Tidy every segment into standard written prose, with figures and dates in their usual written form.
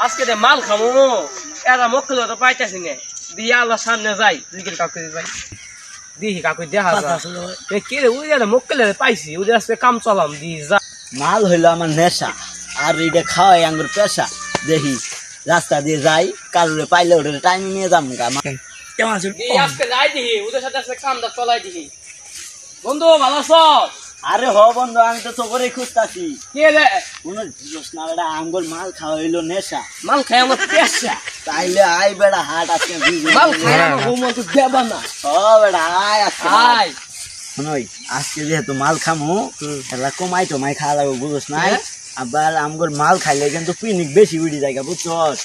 আজকে যে মাল খাবো এরা মক্কেল তো পাইতেছি না দিয়ে আল্লাহ সামনে যাই দিকে কাকু ভাই দিহি কাকু দেখা যায় কে ওই মক্কেল পাইছি ওদের আজকে কাম চলাম দি যা মাল হইলো আমার নেশা আর এটা খাওয়াই আঙ্গুর পেশা দেখি রাস্তা দিয়ে যাই কারোরে পাইলে ওটা টাইম নিয়ে যাবো কেমন আছে আজকে যাই দিহি ওদের সাথে আজকে কামটা চলাই দিহি বন্ধু ভালো আছো আরে হ বন্ধু আমি তো চোখরে খুঁজতাছি কে রে কোনো জিনিস না বেটা আঙ্গুর মাল খাওয়া হইলো নেশা মাল খাই আমার পেশা তাইলে আই বেটা হাট আজকে মাল খাই আমার ঘুমন্ত দেবা না ও বেটা আয় আজকে আয় শুনই আজকে যেহেতু মাল খামু এলা কমাই টমাই খাওয়া লাগবে বুঝছ নাই আবার আমগর মাল খাইলে কিন্তু পিনিক বেশি উড়ি জায়গা বুঝছস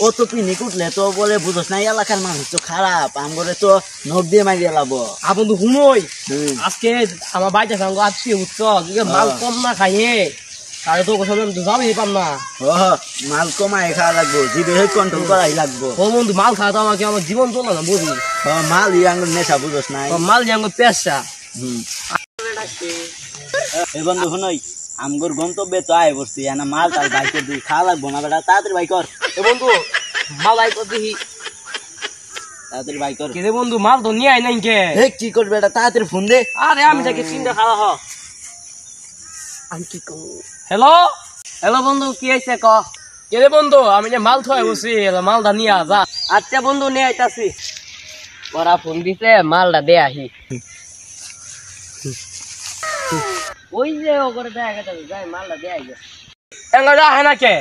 ও তো পিনিক উঠলে তো বলে বুঝছ নাই এলাকার মানুষ তো খারাপ আমগরে তো নখ দিয়ে মারি এলাবো আপন তো হুমই আজকে আমার বাইতে সঙ্গে আজকে উঠছ মাল কম না খাইয়ে তাহলে তো কোথাও তো যাবেই পাম না ও মাল কমাই খাওয়া লাগবো জিভে কন্ট্রোল করাই লাগবো ও বন্ধু মাল খাওয়া তো আমাকে আমার জীবন চলে না বুঝি মাল ই আঙ্গুর নেশা বুঝছ নাই মাল যে আমার পেশা এই বন্ধু শুনই আমগর গন্তব্যে তো আয় বসছি না মাল তার বাইকে দিয়ে খাওয়া লাগবো না বেটা তাড়াতাড়ি বাই কর এ বন্ধু মাল আই কর দেখি তাড়াতাড়ি বাই কর কে বন্ধু মাল তো নিয়ে আই নাই কে কি করবি বেটা তাড়াতাড়ি ফোন দে আরে আমি তাকে চিন্তা খাওয়া হ আমি কি কম হ্যালো হ্যালো বন্ধু কি হয়েছে ক কে রে বন্ধু আমি যে মাল থয়ে বসি মালটা নিয়ে যা আচ্ছা বন্ধু নিয়ে আইতাছি ওরা ফোন দিছে মালটা দে আহি ওই যে ও করে দেখা গেছে যাই মালটা দে আই এঙ্গা আহে না কে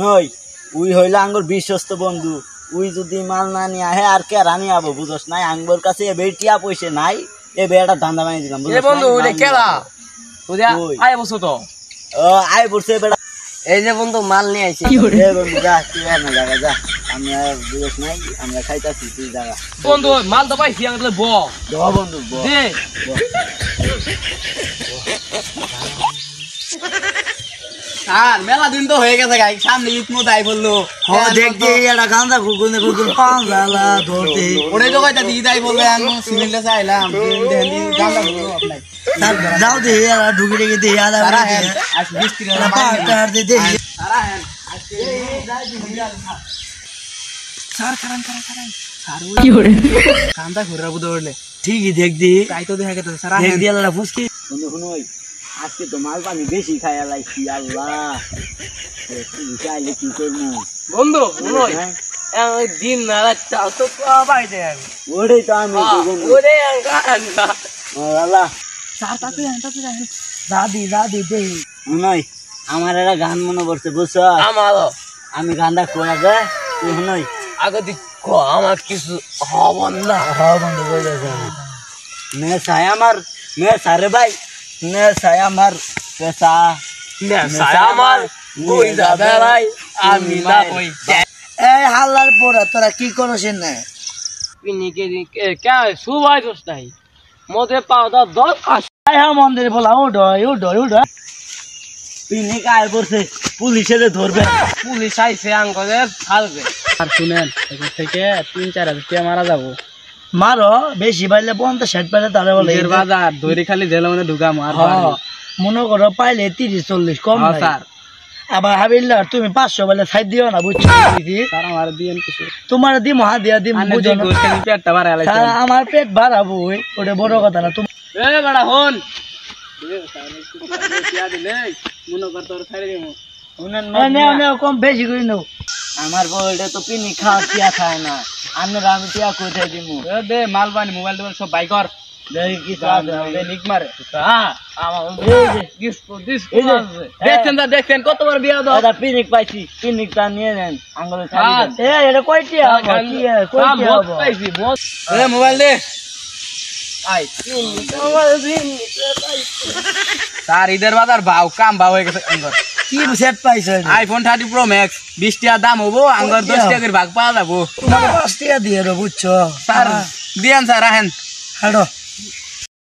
নই উই হইলো আঙ্গুর বিশ্বস্ত বন্ধু উই যদি মাল না নিয়ে আহে আর কে রানি আবো বুঝছ নাই আঙ্গুর কাছে এ বেটিয়া পয়সা নাই এ বেটা ধান্দা বানিয়ে দিলাম এ বন্ধু ওরে কেলা ওরে আয় বসো তো ও আয় বসে বেটা এই যে বন্ধু মাল নিয়ে আইছি এ বন্ধু যা তুই না জায়গা যা আমরা বুঝছ নাই আমরা খাইতাছি তুই জায়গা বন্ধু মাল তো পাইছি আঙ্গুলে ব বন্ধু দে আর মেলা দিন তো হয়ে গেছে গাই সামনে ঈদ মতো আই বললো দেখতে এটা গাঁজা কুকুনে কুকুর পাঁচালা ধরতে ওরে তো কয়টা ঈদ আই বললে আমি সিভিলটা চাইলাম গাঁজা বললো আপনার যাও দে এরা ঢুকে ঢুকে দে এরা সারা হ্যাঁ আজ বৃষ্টি পাটার দে দে সারা হ্যাঁ স্যার খারান কি হরে কান্দা ঘুরা বুদে উঠলে ঠিকই দেখদি তাই তো দেখা গেছে স্যার দেখ দিয়ে আল্লাহ ফুসকি বন্ধু শুনোই আজকে তো মাল পানি বেশি খাই আলাইছি আল্লাহ তুই চাইলে কি করবো বন্ধু নয় ওই দিন না রাত তো পাই দেন ওরে তো আমি ওরে আল্লাহ স্যার তাতে দাদি দাদি দে শুনোই আমার একটা গান মনে পড়ছে বুঝছো আমারও আমি গানটা কোয়া যায় তুই শুনোই আগে দিক আমার কিছু হব না বন্ধু বলেছে নেশায় আমার নেশারে ভাই নেশায় আমার পেশা নেশায় আমার কই যাবে ভাই আমি না কই এই হাল্লার পড়া তোরা কি করছিস না পিনিকে কে সুবাই দোষ নাই মধ্যে পাওয়া দাও দরকার হ্যাঁ মন্দিরে বলা উঠো উঠো উঠো পিনিক আয় পড়ছে পুলিশের ধরবে পুলিশ আইছে আঙ্গলে ফালবে আর শুনেন এখান থেকে 3-4 হাজার টাকা মারা যাবো মারো বেশি পাইলে 50-60 পাইলে তাহলে বলে বাজার দৈরি খালি জেলে মানে ঢুকাম আর মনে করো পাইলে 30-40 কম স্যার আবার হাবিল্লার তুমি 500 বলে ছাই দিও না বুঝছো স্যার আমার দিয়েন কিছু তোমার দিম হা দিয়া দিম বুঝো না পেটটা বাড়া লাইছে আমার পেট ভরাবো ওটা বড় কথা না তুমি এ বড়া হন মনে কর তোর ছাড়ে দিমু কম বেশি করে নাও আমার বউটা তো পিনি খাওয়া টিয়া খায় না আমরা আমি টিয়া কোথায় দিব দে মাল পানি মোবাইল টোবাইল সব বাই কর দেখি কি নিক মারে দেখছেন কতবার বিয়া দাও দাদা পিনিক পাইছি পিনিকটা নিয়ে নেন আঙ্গুলে এটা কয়টিয়া মোবাইল দে স্যার ঈদের বাজার ভাও কাম ভাও হয়ে গেছে কি সেট পাইছো আইফোন 30 প্রো ম্যাক্স 20 টাকা দাম হবো আঙ্গর 10 টাকার ভাগ পাওয়া যাবো তোমার 5 টাকা দিয়ে বুঝছো স্যার দিয়েন স্যার আহেন হাড়ো